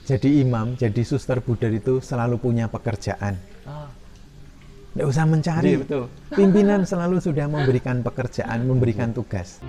jadi imam, jadi suster Buddha itu selalu punya pekerjaan. Nggak usah mencari. Jadi, betul. Pimpinan selalu sudah memberikan pekerjaan, memberikan tugas.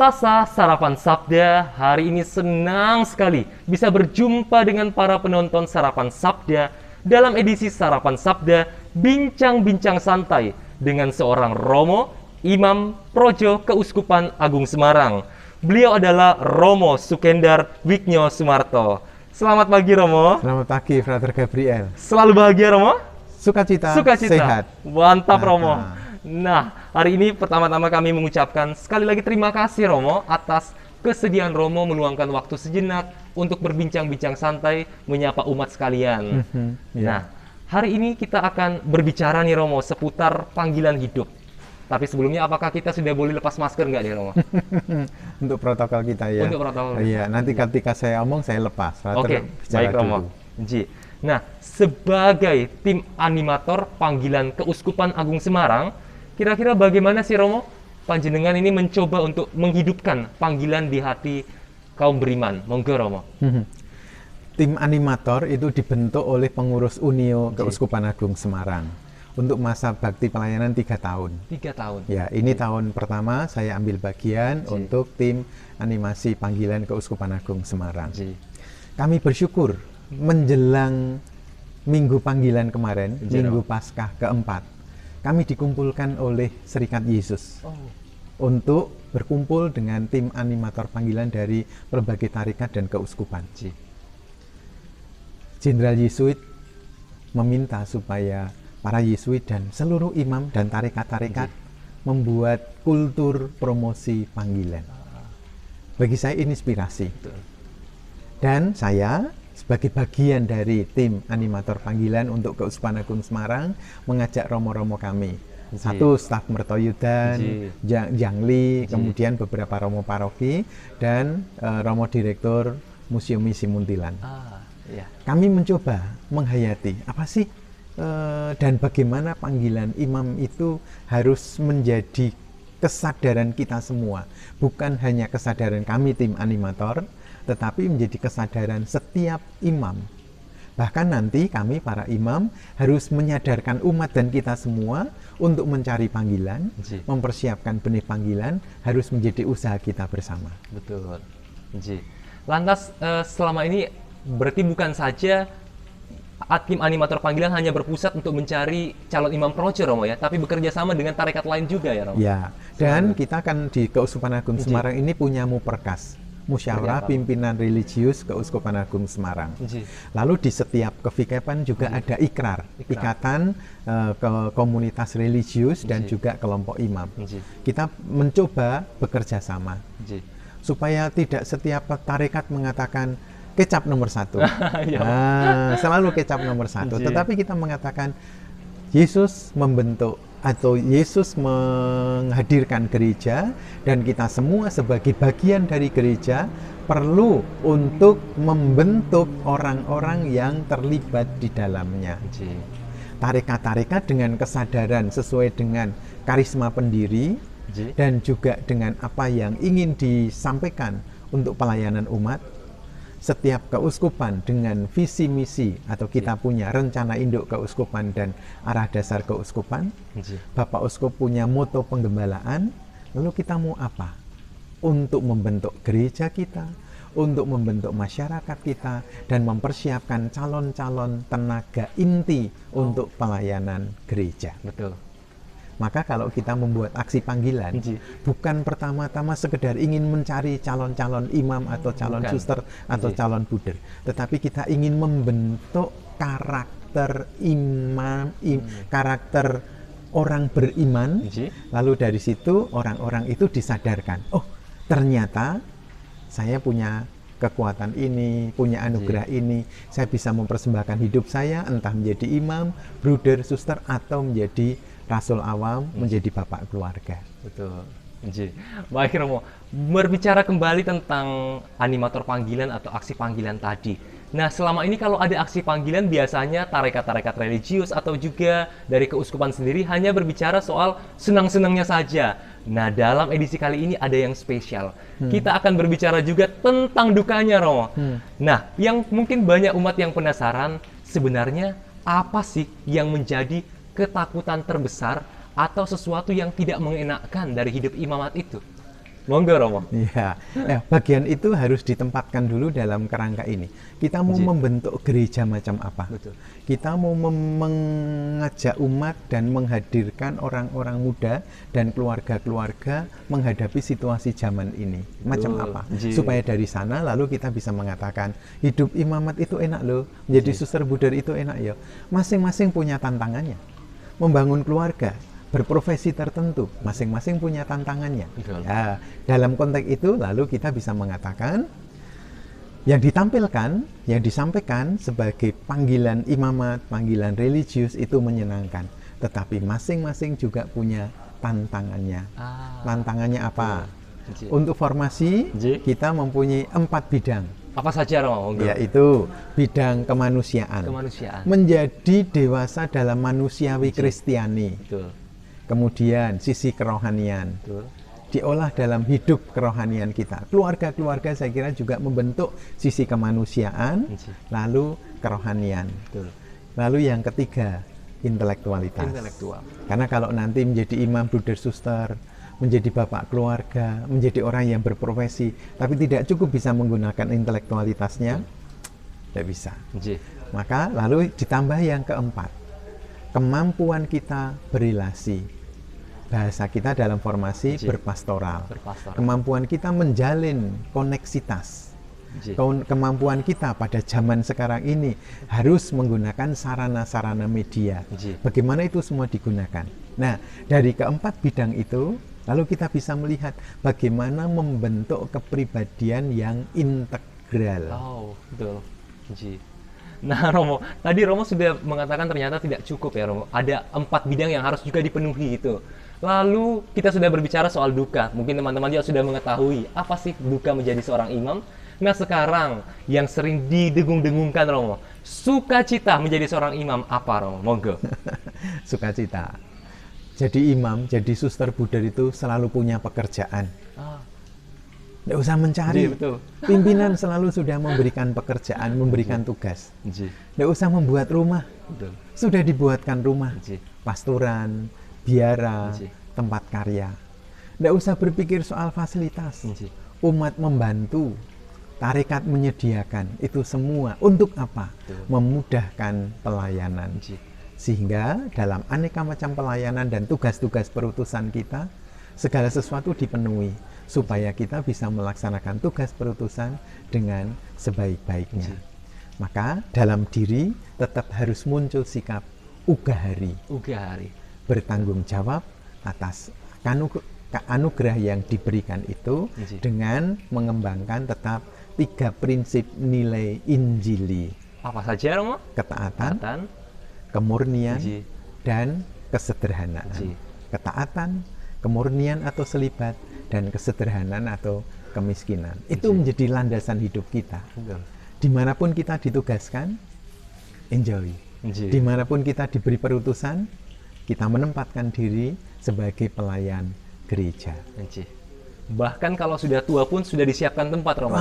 Sasa Sarapan Sabda, hari ini senang sekali bisa berjumpa dengan para penonton Sarapan Sabda dalam edisi Sarapan Sabda Bincang-Bincang Santai dengan seorang Romo, Imam Projo Keuskupan Agung Semarang. Beliau adalah Romo Sukendar Wignyo Sumarto. Selamat pagi Romo. Selamat pagi, Frater Gabriel. Selalu bahagia Romo? Sukacita, Sukacita. sehat. Mantap Romo. Nah, hari ini pertama-tama kami mengucapkan sekali lagi terima kasih Romo atas kesediaan Romo meluangkan waktu sejenak untuk berbincang-bincang santai menyapa umat sekalian. Nah, hari ini kita akan berbicara nih Romo seputar panggilan hidup. Tapi sebelumnya apakah kita sudah boleh lepas masker nggak nih Romo? Untuk protokol kita ya. Untuk protokol. Iya, nanti ketika saya omong saya lepas. Oke, baik Romo. Ji. Nah, sebagai tim animator panggilan Keuskupan Agung Semarang, kira-kira bagaimana sih Romo panjenengan ini mencoba untuk menghidupkan panggilan di hati kaum beriman? Monggo Romo. Tim animator itu dibentuk oleh pengurus Unio Keuskupan Agung Semarang untuk masa bakti pelayanan 3 tahun. 3 tahun. Ya, ini tahun pertama saya ambil bagian untuk tim animasi panggilan Keuskupan Agung Semarang. Kami bersyukur menjelang minggu panggilan kemarin, minggu Paskah keempat, kami dikumpulkan oleh Serikat Yesus untuk berkumpul dengan tim animator panggilan dari berbagai tarikat dan keuskupan. Jenderal Yesuit meminta supaya para Yesuit dan seluruh imam dan tarikat-tarikat membuat kultur promosi panggilan. Bagi saya ini inspirasi. Dan saya sebagai bagian dari tim animator panggilan untuk Keuskupan Agung Semarang mengajak romo-romo kami. Satu staf Mertoyudan, Jangli, kemudian beberapa romo paroki dan romo direktur Museum Misi Muntilan. Kami mencoba menghayati apa sih dan bagaimana panggilan imam itu harus menjadi kesadaran kita semua, bukan hanya kesadaran kami tim animator, tetapi menjadi kesadaran setiap imam. Bahkan nanti kami para imam harus menyadarkan umat dan kita semua untuk mencari panggilan, mempersiapkan benih panggilan, harus menjadi usaha kita bersama. Betul. Lantas selama ini berarti bukan saja tim animator panggilan hanya berpusat untuk mencari calon imam projo Romo ya, tapi bekerja sama dengan tarekat lain juga ya Romo? Ya, dan kita kan di Keuskupan Agung Semarang ini punya Muperkas, Musyawarah Pimpinan Religius Keuskupan Agung Semarang. Lalu di setiap kevikepan juga ada ikrar, ikatan komunitas religius dan juga kelompok imam. Kita mencoba bekerja sama supaya tidak setiap tarekat mengatakan kecap nomor 1. Selalu kecap nomor 1. Tetapi kita mengatakan Yesus membentuk atau Yesus menghadirkan gereja dan kita semua sebagai bagian dari gereja perlu untuk membentuk orang-orang yang terlibat di dalamnya. Tarekat-tarekat dengan kesadaran sesuai dengan karisma pendiri dan juga dengan apa yang ingin disampaikan untuk pelayanan umat. Setiap keuskupan dengan visi misi atau kita punya rencana induk keuskupan dan arah dasar keuskupan. Bapak Uskup punya moto penggembalaan. Lalu kita mau apa? Untuk membentuk gereja kita, untuk membentuk masyarakat kita, dan mempersiapkan calon-calon tenaga inti untuk pelayanan gereja. Betul. Maka kalau kita membuat aksi panggilan, bukan pertama-tama sekedar ingin mencari calon-calon imam atau calon suster atau calon buder, tetapi kita ingin membentuk karakter imam, karakter orang beriman. Lalu dari situ orang-orang itu disadarkan, oh ternyata saya punya kekuatan ini, punya anugerah ini, saya bisa mempersembahkan hidup saya entah menjadi imam, bruder, suster atau menjadi rasul awam, menjadi bapak keluarga. Betul. Baik Romo, berbicara kembali tentang animator panggilan atau aksi panggilan tadi. Nah, selama ini kalau ada aksi panggilan biasanya tarekat-tarekat religius atau juga dari keuskupan sendiri hanya berbicara soal senang-senangnya saja. Nah, dalam edisi kali ini ada yang spesial. Kita akan berbicara juga tentang dukanya, Romo. Nah, yang mungkin banyak umat yang penasaran, sebenarnya apa sih yang menjadi ketakutan terbesar atau sesuatu yang tidak mengenakkan dari hidup imamat itu? Monggo, Romo. Ya, bagian itu harus ditempatkan dulu dalam kerangka ini. Kita mau membentuk gereja macam apa? Betul. Kita mau mengajak umat dan menghadirkan orang-orang muda dan keluarga-keluarga menghadapi situasi zaman ini. Macam apa? Supaya dari sana lalu kita bisa mengatakan, hidup imamat itu enak loh, menjadi suster buder itu enak ya. Masing-masing punya tantangannya. Membangun keluarga, berprofesi tertentu, masing-masing punya tantangannya. Ya, dalam konteks itu lalu kita bisa mengatakan yang ditampilkan, yang disampaikan sebagai panggilan imamat, panggilan religius itu menyenangkan, tetapi masing-masing juga punya tantangannya. Tantangannya apa? Untuk formasi kita mempunyai 4 bidang. Apa saja, Romo? Yaitu bidang kemanusiaan. Menjadi dewasa dalam manusiawi Kristiani. Betul. Kemudian sisi kerohanian, diolah dalam hidup kerohanian kita. Keluarga-keluarga saya kira juga membentuk sisi kemanusiaan, lalu kerohanian. Lalu yang ketiga, intelektualitas. Karena kalau nanti menjadi imam, bruder, suster, menjadi bapak keluarga, menjadi orang yang berprofesi, tapi tidak cukup bisa menggunakan intelektualitasnya, tidak bisa. Maka lalu ditambah yang keempat, kemampuan kita berrelasi. Bahasa kita dalam formasi berpastoral. Kemampuan kita menjalin koneksitas. Kemampuan kita pada zaman sekarang ini harus menggunakan sarana-sarana media. Bagaimana itu semua digunakan? Nah, dari keempat bidang itu, lalu kita bisa melihat bagaimana membentuk kepribadian yang integral. Betul. Nah, Romo, tadi Romo sudah mengatakan ternyata tidak cukup ya, Romo. Ada 4 bidang yang harus juga dipenuhi itu. Lalu kita sudah berbicara soal duka. Mungkin teman-teman juga sudah mengetahui apa sih duka menjadi seorang imam. Nah, sekarang yang sering didengung-dengungkan, Romo, sukacita menjadi seorang imam apa, Romo? Monggo. Sukacita. Jadi imam, jadi suster buder itu selalu punya pekerjaan. Tidak usah mencari. Pimpinan selalu sudah memberikan pekerjaan, memberikan tugas. Tidak usah membuat rumah. Sudah dibuatkan rumah. Pasturan, biara, tempat karya. Tidak usah berpikir soal fasilitas. Umat membantu, tarekat menyediakan. Itu semua untuk apa? Memudahkan pelayanan. Sehingga dalam aneka macam pelayanan dan tugas-tugas perutusan kita, segala sesuatu dipenuhi supaya kita bisa melaksanakan tugas perutusan dengan sebaik-baiknya. Maka dalam diri tetap harus muncul sikap ugahari. Bertanggung jawab atas anugerah yang diberikan itu dengan mengembangkan tetap 3 prinsip nilai Injili. Apa saja, Romo? Ketaatan, kemurnian, dan kesederhanaan. Ketaatan, kemurnian atau selibat, dan kesederhanaan atau kemiskinan. Itu menjadi landasan hidup kita. Dimanapun kita ditugaskan, enjoy. Dimanapun kita diberi perutusan, kita menempatkan diri sebagai pelayan gereja. Bahkan kalau sudah tua pun sudah disiapkan tempat, Romo.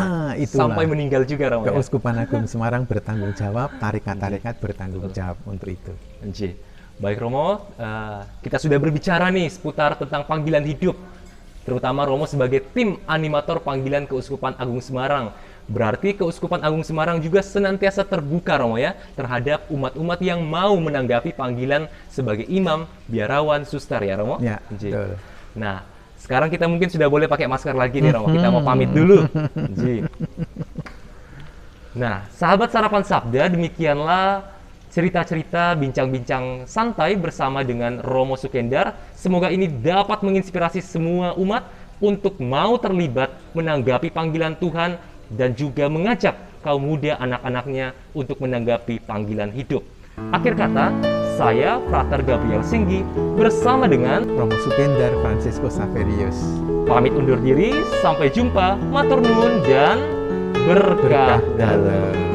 Sampai meninggal juga, Romo. Keuskupan Agung Semarang bertanggung jawab, tarekat-tarekat bertanggung jawab untuk itu. Baik, Romo, kita sudah berbicara nih seputar tentang panggilan hidup. Terutama Romo sebagai tim animator panggilan Keuskupan Agung Semarang. Berarti Keuskupan Agung Semarang juga senantiasa terbuka, Romo, ya, terhadap umat-umat yang mau menanggapi panggilan sebagai imam, biarawan, suster, ya, Romo? Ya, betul. Nah, sekarang kita mungkin sudah boleh pakai masker lagi nih, Romo. Kita mau pamit dulu. Nah, sahabat Sarapan Sabda, demikianlah cerita-cerita, bincang-bincang santai bersama dengan Romo Sukendar. Semoga ini dapat menginspirasi semua umat untuk mau terlibat menanggapi panggilan Tuhan dan juga mengajak kaum muda anak-anaknya untuk menanggapi panggilan hidup. Akhir kata, saya Frater Gabriel Singgi bersama dengan Romo Sukendar Francisco Saverius pamit undur diri. Sampai jumpa, matur nuwun dan berkah dalam.